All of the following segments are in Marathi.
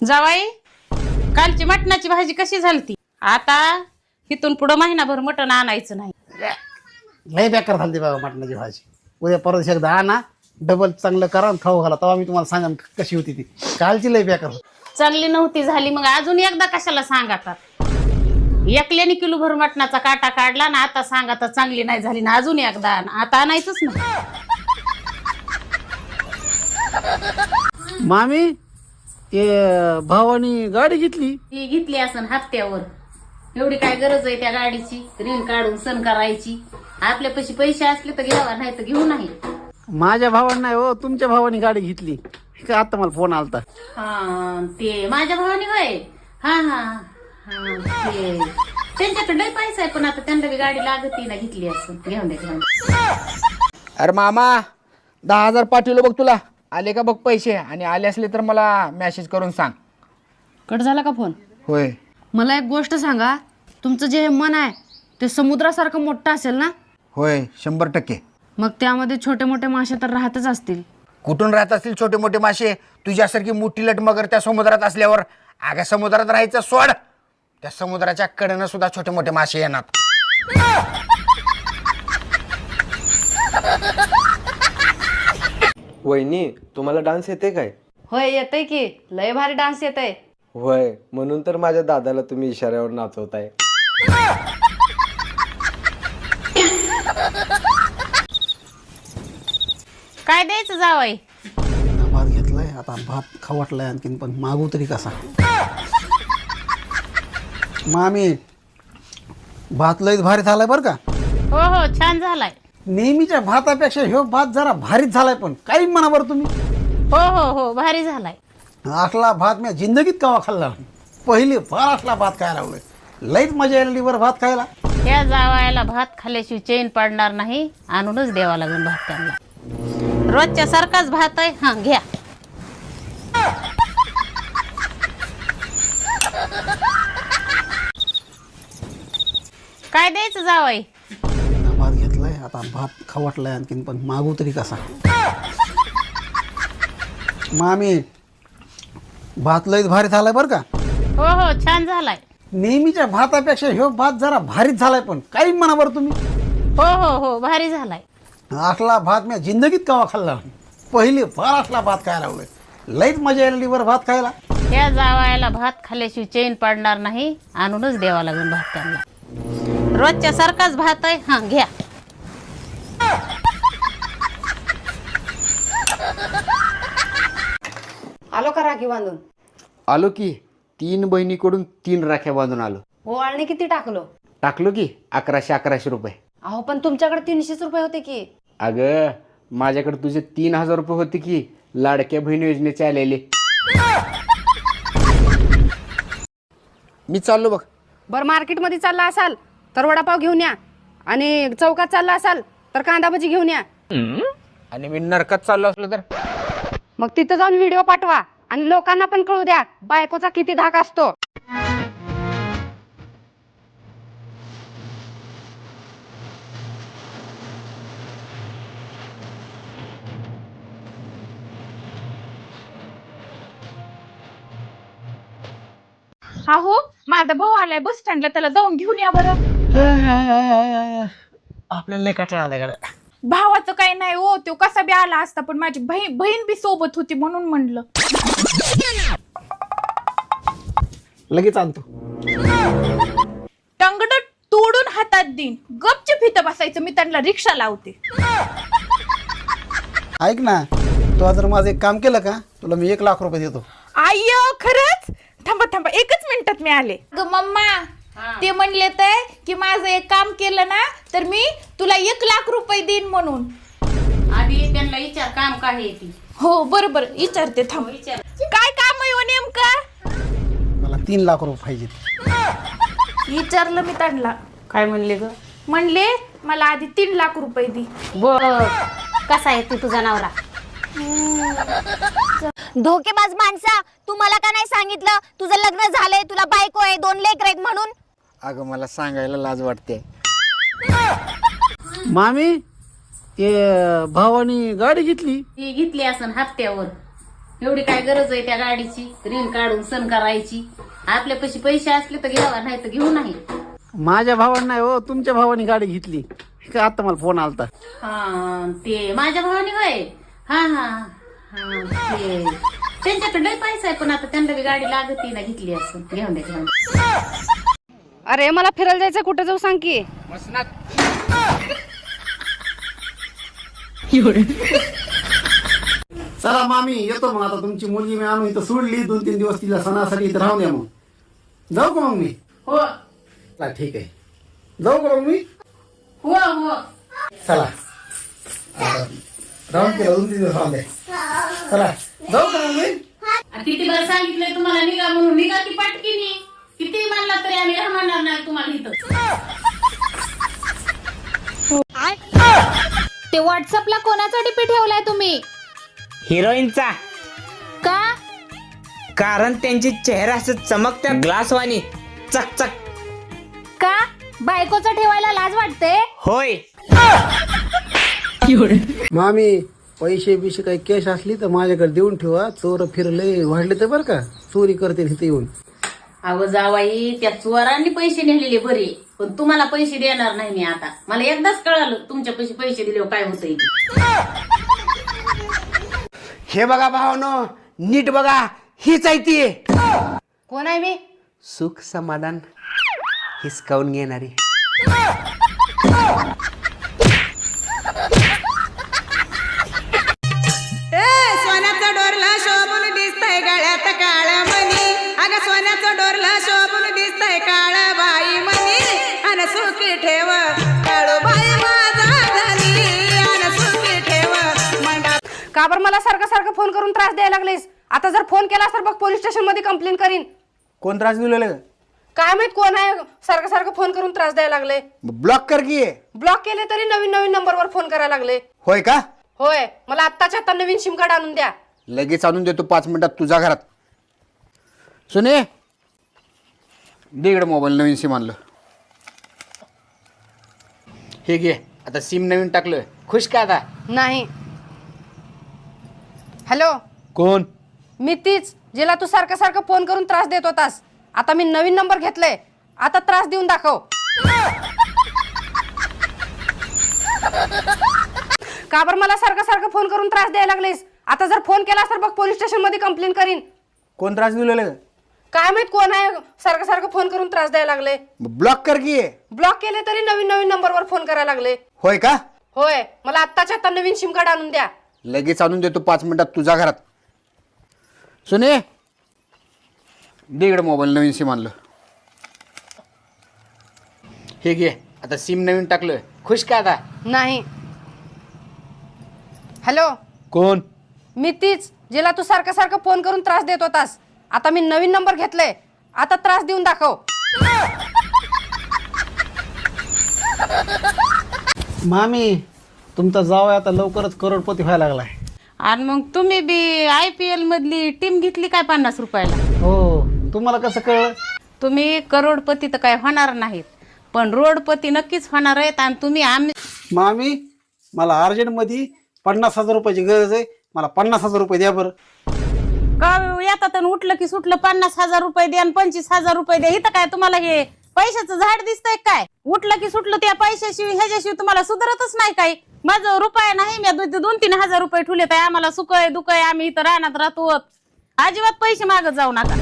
जावाई, कालची मटणाची भाजी कशी झालती? आता इथून पुढं महिनाभर मटण आणायचं नाही. लय बेकार झाली बाबा मटणाची भाजी. उद्या परत एकदा आणा, डबल चांगलं करा आणि खाऊ घाला, तेव्हा मी तुम्हाला सांगा कशी होती ती. कालची लय बेकार होती. चांगली नव्हती झाली मग अजून एकदा कशाला सांगतात? एकल्याने किलो भर मटणाचा काटा काढला ना, आता सांगतात चांगली नाही झाली ना, अजून एकदा आण. आता आणायचंच नाही. मामी ते भावानी गाडी घेतली. ती घेतली असन हप्त्यावर. एवढी काय गरज आहे त्या गाडीची? रील काढून सण करायची. आपल्यापाशी पैसे असले तर घ्यावा, नाही तर घेऊ नाही. माझ्या भावाने नाही हो, तुमच्या भावानी गाडी घेतली. का आता मला फोन आलता. हा ते माझ्या भावाने होय. हा हा हा ते त्यांच्याकडे लय पैसा आहे, पण आता त्यांना बी गाडी लागती ना, घेतली असं. घेऊन द्या. अरे मामा 10,000 पाठवलं बघ तुला. आले का बघ पैसे, आणि आले असले तर मला मेसेज करून सांग. कट झाला का फोन? होय. मला एक गोष्ट सांगा, तुमचं जे मन आहे ते समुद्रासारखं मोठं असेल ना? होय 100%. मग त्यामध्ये छोटे मोठे मासे तर राहतच असतील. कुठून राहत असतील छोटे मोठे मासे? तुझ्यासारखी मोठी लट मगर त्या समुद्रात असल्यावर अगं समुद्रात राहायचं सोड. त्या समुद्राच्या कडेनं सुद्धा छोटे मोठे मासे येणार. वहिनी, तुम्हाला डान्स येते काय? होय येतंय की, लय भारी डान्स येतंय. होय, म्हणून तर माझ्या दादाला तुम्ही इशाऱ्यावर नाचवताय. काय द्यायचं जावाई? भात घेतलाय, आता भात खाऊ वाटलाय आणखीन, पण मागू तरी कसा. मामी भात लयच भारी झालाय बरं का. हो हो छान झालाय. नेहमीच्या भातापेक्षा ह्यो भात जरा भारीच झालाय, पण काही म्हणा बरं तुम्ही. हो हो हो भारी झालाय. असला भात मी जिंदगीत कवा खाल्ला. पहिले फार असला भात खायला लागलोय. लईच मजा यायला बरं भात खायला. त्या जावायला भात खाल्ल्याशिवाय चैन पडणार नाही. आणूनच द्यावा लागेल भात त्यांना. रोजच्या सारखाच भात आहे. हा घ्या. काय द्यायचं जावाई? भात घेतलाय, आता भात खाऊ वाटलाय आणखीन, पण मागू तरी कसा. मामी भात लयच भारी झालाय बरं का. हो हो छान झालाय. नेहमीच्या भातापेक्षा ह्यो भात जरा भारीच झालाय, पण काही म्हणा बरं तुम्ही. हो हो हो भारी झालाय. असला भात मी जिंदगीत कवा खाल्ला. पहिले फार असला भात खायला लागलोय. लईच मजा यायला बरं भात खायला. त्या जावायला भात खाल्ल्याशिवाय चैन पडणार नाही. आणूनच द्यावा लागेल भात त्यांना. रोजच्या सारखाच भात आहे. हा घ्या. आलो का राखी बांधून? आलो की, 3 बहिणीकडून 3 राख्या बांधून आलो. ओवाळणी किती टाकलो? टाकलो की 1100 रुपये. अहो पण तुमच्याकडे 300 रुपये होते की. अगं माझ्याकडे तुझे 3,000 रुपये होते की, लाडक्या बहीण योजनेचे आलेले. मी चाललो बघ. बरं मार्केटमध्ये चालला असाल तर वडापाव घेऊन या, आणि चौकात चालला असाल तर कांदा भजी घेऊन या. आणि मी नरकात चाललो असलो तर? मग तिथं जाऊन व्हिडिओ पाठवा आणि लोकांना पण कळू द्या बायकोचा किती धाक असतो. हो माझा भाऊ आलाय बस स्टँडला, त्याला जाऊन घेऊन या बरं. आपल्याला नाही कटाळा आला गाड्या. भावाचं काही नाही हो, तो कसा बी आला असता, पण माझी बहीण बी सोबत होती म्हणून म्हणलं. लगेच आणतो. टंगड तोडून हातात देईन. गपचूप इथं बसायचं, मी त्यांना रिक्षा लावते. ऐक ना, तू जर माझं एक काम केलं का, तुला मी 1 लाख रुपये देतो. आय खरंच? थांबा थांबा, 1च मिनिटात मी आले. ग मम्मा, ते म्हणले तर की माझं एक काम केलं ना तर मी तुला 1 लाख रुपये देईन म्हणून. आधी त्यांना विचार काम काय आहे ती. हो बरोबर विचारते. थांब, विचार. काय काम आहे हो नेमकं? मला 3 लाख रुपये पाहिजेत. विचारलं मी त्यांना. काय म्हणले ग? म्हणले मला आधी 3 लाख रुपये दे. बघ कसा आहे ती तुझा नवरा. धोकेबाज माणसा, तू मला का नाही सांगितलं तुझं लग्न झालंय, तुला बायको आहे, 2 लेकरं आहेत म्हणून? अगं मला सांगायला लाज वाटते. मामी ते भावानी गाडी घेतली. ती घेतली असन हप्त्यावर. एवढी काय गरज आहे त्या गाडीची ऋण काढून सण करायची? आपल्यापाशी पैसे असले तर घ्यावा, नाही तर घेऊ नाही. माझ्या भावाने नाही हो, तुमच्या भावाने गाडी घेतली. का आता मला फोन आलता. हा ते माझ्या भावाने होय. हा हा हा ते त्यांच्याकडे लय पैसा आहे, पण आता त्यांना बी गाडी लागती ना, घेतली असं. घेऊन द्या. अरे मला फिरायला जायचं, कुठं जाऊ सांग की. चला मामी येतो मग. आता तुमची मुलगी मी आणून इथं सोडली, 2-3 दिवस तिला सणासाठी इथं राहून द्या. मग जाऊ का मग मी? हो चला ठीक आहे, जाऊ का मग मी? हो हो. चला राहून केला, 2-3 दिवस राहून द्या. चला जाऊ का मग मी? किती बरं सांगितलंय तुम्हाला निघा म्हणून, निघा की पाटकीनी. किती म्हणला तरी आम्ही राहणार नाही तुम्हाला इथं. ते व्हॉट्सअपला कोणाचा डीपी ठेवलाय तुम्ही? हिरोईनचा. का? कारण त्यांची चेहरा असं चमकत्या ग्लासवानी चकचक. का बायकोचा ठेवायला लाज वाटते? होय. मामी पैसे बिशे काही कॅश असली तर माझ्याकडे देऊन ठेवा. चोर फिरले वाढले तर बरं का, चोरी करते इथे येऊन. अहो जावाई, त्या चोरांनी पैसे नेलेले बरे, पण तुम्हाला पैसे देणार नाही मी आता. मला एकदाच कळालं तुमच्या पैसे दिले काय होतंय. हे बघा भावानो, नीट बघा, हीच आहे ती. कोण आहे मी? सुख समाधान हिसकावून घेणारी. सोन्याचा डोरला शोभून दिसतंय गळ्यात काळ मणी. अगं सोन्याचा डोरला शोभून दिसतंय काळ बाई मणी. अन सुखी ठेव काळू बाई माझा धनी. अन सुखी ठेव मंडा. का बरं मला सारखं सारखं फोन करून त्रास द्यायला लागलेस? आता जर फोन केला तर बघ पोलीस स्टेशन मध्ये कंप्लेंट करीन. कोण त्रास दिलेलं? काय माहित कोण आहे, सारखं सारखं फोन करून त्रास द्यायला लागले. ब्लॉक कर की. ब्लॉक केले तरी नवीन नवीन नंबरवर फोन करायला लागले. होय का? होय, मला आत्ताच्या आता नवीन सिम कार्ड आणून द्या. लगेच आणून देतो 5 मिनिटात तुझ्या घरात. सुने दे इकडे मोबाईल, नवीन सिम आणलं. हे घे, आता सिम नवीन टाकलं. खुश का आता? नाही. हॅलो, कोण? मी तीच जिला तू सारखं सारखं फोन करून त्रास देत होतास. आता मी नवीन नंबर घेतलाय, आता त्रास देऊन दाखव. का बरं मला सारखं सारखं फोन करून त्रास द्यायला लागलेस? आता जर फोन केला तर बघ पोलीस स्टेशन मध्ये कंप्लेंट करीन. कोण त्रास दिलेलं? काय माहित कोण आहे, सारखं सारखं फोन करून त्रास द्यायला लागले. ब्लॉक कर की. ब्लॉक केले तरी नवीन नवीन नंबरवर फोन करायला लागले. होय का? होय, मला आत्ताच्या आता नवीन सिम कार्ड आणून द्या. लगेच आणून देतो 5 मिनिटात तुझ्या घरात. सुने दे इकडे मोबाईल, नवीन सिम आणलं. हे घे, आता सिम नवीन टाकलं. खुश का आता? नाही. हॅलो, कोण? मी तीच जिला तू सारखं सारखं फोन करून त्रास देत होतास. आता मी नवीन नंबर घेतलाय, आता त्रास देऊन दाखव. मामी तुमचा जावई आता लवकरच करोडपती व्हायला लागलाय. आणि मग तुम्ही बी IPL मधली टीम घेतली काय 50 रुपयाला? हो, तुम्हाला कसं कळलं? तुम्ही करोडपती तर काय होणार नाहीत, पण रोडपती नक्कीच होणार आहेत. आणि तुम्ही आम्ही मामी मला अर्जंटमध्ये 50,000 रुपयाची गरज आहे. मला 50,000 रुपये द्या बरं. का येतात आणि उठलं की सुटलं 50,000 रुपये द्या आणि 25,000 रुपये द्या. इथं काय तुम्हाला हे पैशाचं झाड दिसतंय काय? उठलं की सुटलं त्या पैशाशिवाय ह्याच्याशिवाय तुम्हाला सुधारतच नाही काही. माझं रुपया नाही, मी 2-3 हजार रुपये ठेवले तर आम्हाला सुखय दुखय, आम्ही इथं राहण्यात राहतो. अजिबात पैसे मागत जाऊ नका.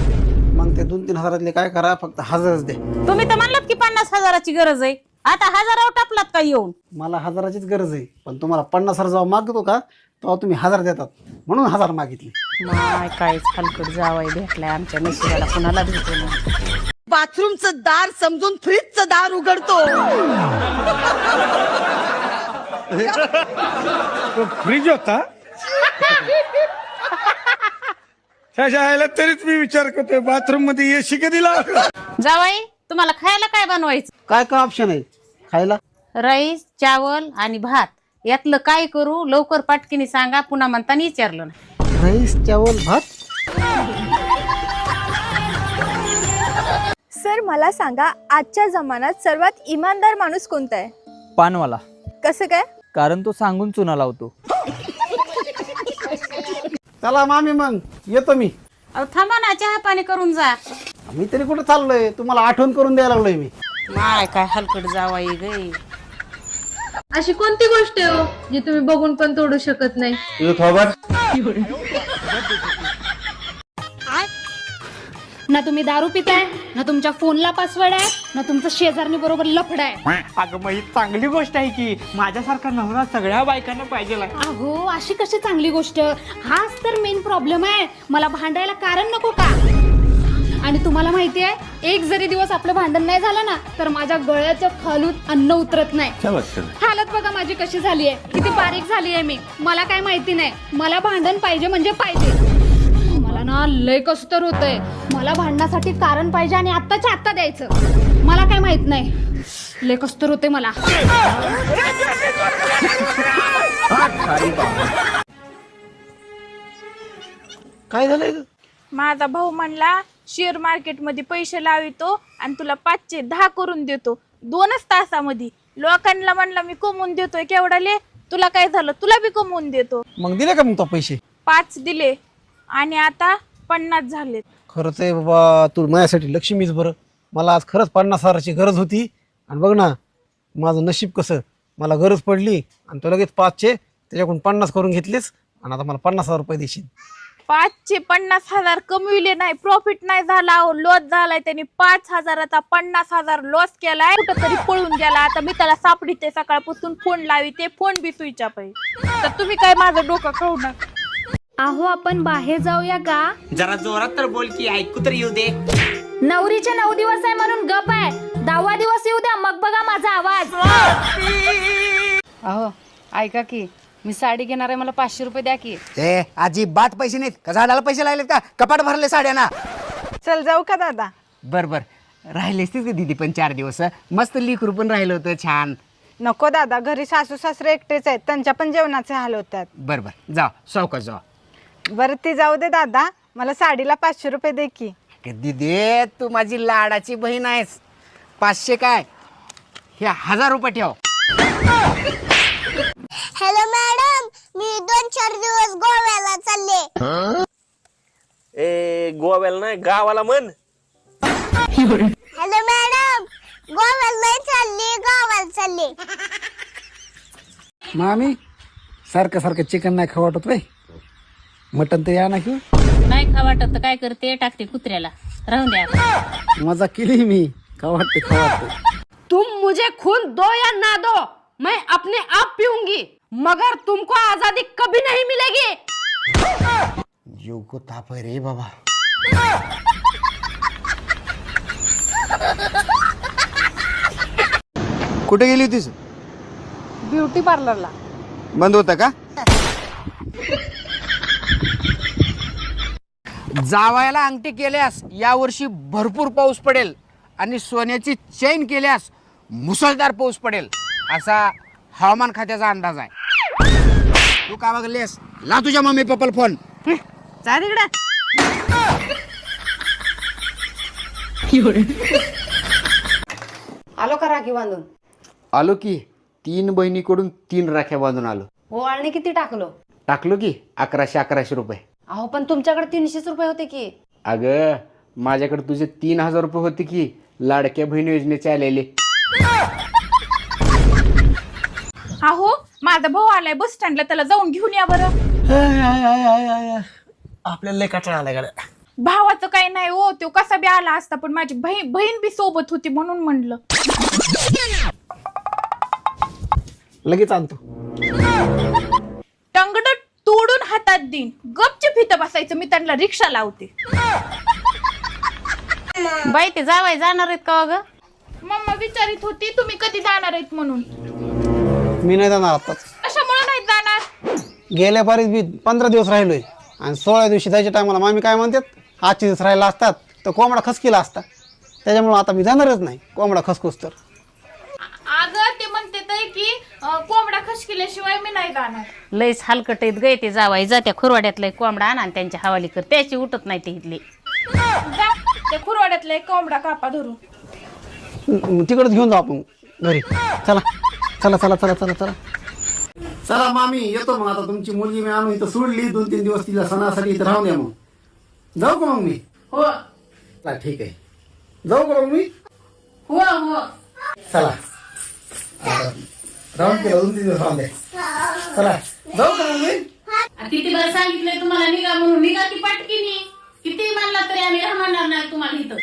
मग ते 2-3 हजारातले काय करा, फक्त 1000च दे. तुम्ही तर म्हणलात की 50,000ची गरज आहे, आता 1000 टापलात का येऊन? मला 1000चीच गरज आहे, पण तुम्हाला 50,000 जेव्हा मागतो का तेव्हा तुम्ही 1000 देतात, म्हणून 1000 मागितले. माय काहीच हलकट जावाई भेटलाय आमच्या नशिबाला, कुणाला भेटू नये. बाथरूमचं दार समजून फ्रीजचं दार उघडतो. फ्रीज होता त्याच्या तरीच मी विचार करतोय बाथरूम मध्ये एसी कधी लावला. जावाई तुम्हाला खायला काय बनवायचं? काय काय ऑप्शन आहे खायला? राईस, चावल आणि भात, यातलं काय करू? लवकर पाटकीने सांगा, पुन्हा म्हणताना विचारलं ना. राईस, चावल, भात. सर मला सांगा, आजच्या जमान्यात सर्वात इमानदार माणूस कोणता आहे? पानवाला. कसं काय? कारण तो सांगून चुना लावतो. चला मामी मग येतो मी. अहो थांबा ना, चहा पाणी करून जा. मी तरी कुठं चाललोय, तुम्हाला आठवण करून द्यायला लागलोय मी. माय काय हलकट जावाई गई. अशी कोणती गोष्ट आहे हो जी तुम्ही बघून पण तोडू शकत नाही? तुझं खबर ना तुम्ही दारू पिताय, ना तुमच्या फोनला पासवर्ड आहे, ना तुमचं शेजारणी बरोबर लफड आहे. अगं मग ही चांगली गोष्ट आहे की माझ्यासारखा नवरा सगळ्या बायकांना पाहिजे. अहो अशी कशी चांगली गोष्ट? हाच तर मेन प्रॉब्लेम आहे. मला भांडायला कारण नको का? आणि तुम्हाला माहिती आहे, एक जरी दिवस आपलं भांडण नाही झालं ना तर माझ्या गळ्याच्या खालून अन्न उतरत नाही. हालत बघा माझी कशी झाली आहे, किती बारीक झाली आहे मी. मला काय माहिती नाही, मला भांडण पाहिजे म्हणजे पाहिजे. मला ना लय कसतर होतंय. मला भांडण्यासाठी कारण पाहिजे आणि आत्ताच्या आत्ता द्यायचं. मला काय माहित नाही, लय कसतर होते मला. काय झालंय? माझा भाऊ म्हणला शेअर मार्केट मध्ये पैसे लावितो आणि तुला 5चे 10 करून देतो 2च तासामध्ये. लोकांना म्हणला मी कमवून देतोय केवढाले, तुला काय झालं, तुला बी कमवून देतो. मग दिले का मग तो पैसे? 5 दिले आणि आता 50 झालेत. खरंच आहे बाबा, तू माझ्यासाठी लक्ष्मीच. बरं, मला आज खरंच 50,000ची गरज होती. आणि बघ ना माझं नशीब कसं, मला गरज पडली आणि तो लगेच 5चे त्याच्याकडून 50 करून घेतलेस आणि आता मला 50,000 रुपये देशील. 5चे 50,000 कमविले नाही, प्रॉफिट नाही झाला, लॉस झालाय. त्यांनी 5,000चा 50,000 लॉस केलाय. कुठं तरी पळून गेला. आता मी त्याला सापडीते, सकाळपासून फोन लाविते, फोन बी स्विच ऑफ आहे. तर तुम्ही काय माझं डोकं खाऊ नका. अहो आपण बाहेर जाऊया का? जरा जोरात तर बोल की ऐकू तर येऊ दे. नवरीचे 9 दिवस आहे म्हणून गप आहे. 10वा दिवस येऊ द्या मग बघा माझा आवाज. अहो ऐका की, मी साडी घेणार आहे, मला 500 रुपये द्या की. ए अजिबात पैसे नाहीत का? झाडाला पैसे लागलेत का? कपाट भरले साड्या ना. चल जाऊ का दादा? बर बर, राहिलेच ते दीदी पण 4 दिवस. मस्त लिकरू पण राहिलं होतं छान. नको दादा, घरी सासू सासरे एकटेच आहेत, त्यांच्या पण जेवणाचे हाल होतात. बर बर, जा सावकाश जा. बरं ती जाऊ दे दादा, मला साडीला 500 रुपये दे की. दीदी तू माझी लाडाची बहीण आहेस. 500 काय, हे 1000 रुपये ठेव. हॅलो मॅडम, मी 2-4 दिवस गोव्याला चालले. ए गोव्याला नाही गावाला म्हण. हॅलो मॅडम, गोव्याला नाही चालले, गावाला चालले. मामी सारखं सारखं चिकन नाही खाऊ वाटत. मटन तर या ना की नाही खा वाटत तर काय करते, टाकते कुत्र्याला. राहून द्या. मजा केली मी. खाऊ वाटते खाऊ वाटते. तुम मुझे खून दो या ना दो, मैं अपने आप पीऊंगी, मगर तुमको आजादी कभी नहीं मिलेगी. जीव को ताप आहे रे बाबा. कुठे गेली होतीस? ब्युटी पार्लरला. बंद होतं का? जावायला अंगठी केल्यास यावर्षी भरपूर पाऊस पडेल आणि सोन्याची चैन केल्यास मुसळधार पाऊस पडेल असा हवामान खात्याचा अंदाज आहे. तू का बघलेस? ला तुझ्या मम्मी पप्पाला फोन. जा तिकडे. आलो का राखी बांधून? आलो की 3 बहिणीकडून 3 राख्या बांधून आलो. हो, आणि किती टाकलो? टाकलो की 1100 रुपये. अहो पण तुमच्याकडे 300 रुपये होते की. अगं माझ्याकडे तुझे 3000 रुपये होते की लाडक्या बहीण योजनेचे आलेले. अहो माझा भाऊ आलाय बस स्टँडला, त्याला जाऊन घेऊन या बरं. आपल्याला लय कटाळा आलाय गाड्या. भावाचं काही नाही हो, तो कसा बी आला असता, पण माझी बहीण बी सोबत होती म्हणून म्हणलं. लगेच आणतो. टंगड तोडून हातात देईन, गपचूप इथं बसायचं, मी त्यांना रिक्षा लावते. बाई ते जावाय जाणार आहेत का ग? मम्मा विचारित होती तुम्ही कधी जाणार आहेत म्हणून. मी नाही जाणार आताच. कशामुळे नाही जाणार? गेल्या पारीत मी 15 दिवस राहिलोय आणि 16 दिवशी जायच्या टायमाला मामी काय म्हणतात, 8 दिवस राहिला असतात तर कोंबडा खसकीला असता. त्याच्यामुळे आता मी जाणारच नाही कोंबडा खसकूस तर. अगं ते म्हणते की कोंबडा खसकिल्याशिवाय मी नाही जाणार. लयच हलकट आहेत गय ते जावाई. जा त्या खुरवाड्यातलं कोंबडा आणा आणि त्यांच्या हवाली कर, त्याची उठत नाही ते इथली. जा ते खुरवाड्यातला एक कोंबडा कापा धरून. तिकडच घेऊन जाऊ आपण घरी. चला चला चला चला चला चला. चला मामी येतो मग. आता तुमची मुलगी मी आणून इथं सोडली, 2-3 दिवस तिला सणासाठी इथं राहून द्या. मग जाऊ का मग मी? हो चला ठीक आहे, जाऊ का मग मी? हो हो चला आता राहून केलं, 2-3 दिवस राहून द्या. चला जाऊ का मग मी? किती बरं सांगितलंय तुम्हाला निघा म्हणून, निघा की पटकीनी. किती म्हणला तरी आम्ही राहणार नाही तुम्हाला इथं.